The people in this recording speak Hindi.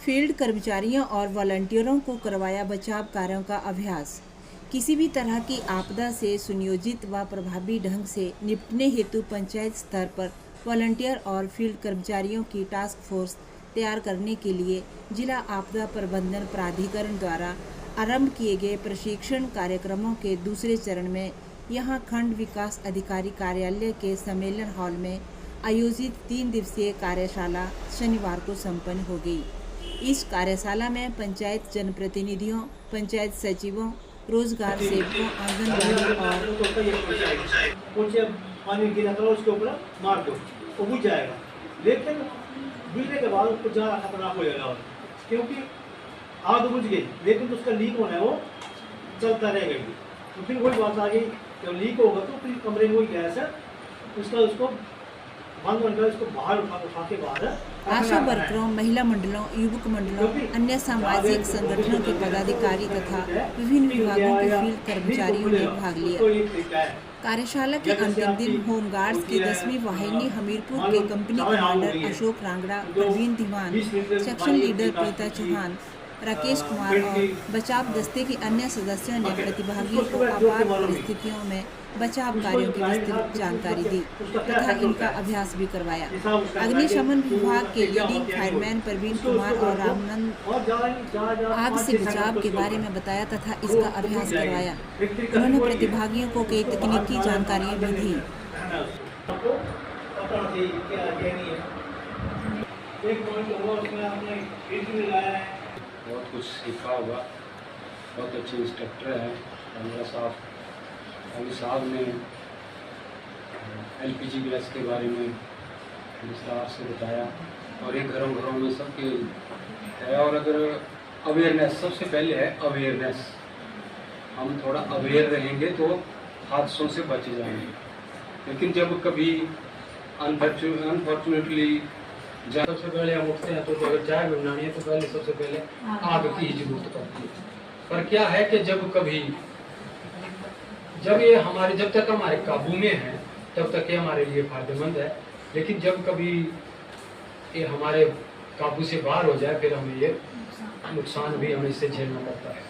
फील्ड कर्मचारियों और वॉलंटियरों को करवाया बचाव कार्यों का अभ्यास। किसी भी तरह की आपदा से सुनियोजित व प्रभावी ढंग से निपटने हेतु पंचायत स्तर पर वॉलंटियर और फील्ड कर्मचारियों की टास्क फोर्स तैयार करने के लिए जिला आपदा प्रबंधन प्राधिकरण द्वारा आरंभ किए गए प्रशिक्षण कार्यक्रमों के दूसरे चरण में यहां खंड विकास अधिकारी कार्यालय के सम्मेलन हॉल में आयोजित 3 दिवसीय कार्यशाला शनिवार को संपन्न हो गई। इस कार्यशाला में पंचायत जनप्रतिनिधियों, पंचायत सचिवों, रोजगार सेवकों, आंगनबाड़ी और पानी गिरा करो उसके ऊपर मार दो वो बुझ जाएगा, लेकिन बुझने के बाद उसको ज़्यादा खतरनाक हो जाएगा क्योंकि आग बुझ गई लेकिन तो उसका लीक होना है वो चलता रहेगा। तो फिर वही बात आ गई जब लीक होगा तो फिर कमरे में वही गैस है उसको बंद बनकर उसको बाहर उठा के बाहर आशा वर्करों, महिला मंडलों, युवक मंडलों, अन्य सामाजिक संगठनों के पदाधिकारी तथा विभिन्न विभागों के फील्ड कर्मचारियों ने भाग लिया। कार्यशाला के अंतिम दिन होमगार्ड्स की 10वीं वाहिनी हमीरपुर के company commander Ashok Rangra, Praveen Dhiman, section leader Preeta Chauhan, Rakesh Kumar और बचाव दस्ते के अन्य सदस्यों ने प्रतिभागियों को आपात परिस्थितियों में बचाव कार्यों की विस्तृत जानकारी दी तथा इनका अभ्यास भी करवाया। अग्निशमन विभाग के लीडिंग फायरमैन प्रवीण कुमार और रामनंद आग से बचाव के बारे में बताया तथा इसका अभ्यास करवाया। उन्होंने प्रतिभागियों को कई तकनीकी जानकारियां भी दी। बहुत कुछ सीखा होगा, बहुत अच्छे इंस्ट्रक्टर हैं मेरा साहब। अभी साहब ने LPG गैस के बारे में विस्तार से बताया और ये घरों घरों में सबके है। और अगर अवेयरनेस सबसे पहले है अवेयरनेस, हम थोड़ा अवेयर रहेंगे तो हादसों से बच जाएंगे। लेकिन जब कभी अनफॉर्चुनेटली सबसे पहले हम उठते हैं तो अगर चाय बनानी है तो पहले सबसे पहले आग की जरूरत पड़ती है। पर क्या है कि जब तक हमारे काबू में है तब तक ये हमारे लिए फायदेमंद है, लेकिन जब कभी ये हमारे काबू से बाहर हो जाए फिर हमें ये नुकसान भी हमें इससे झेलना पड़ता है।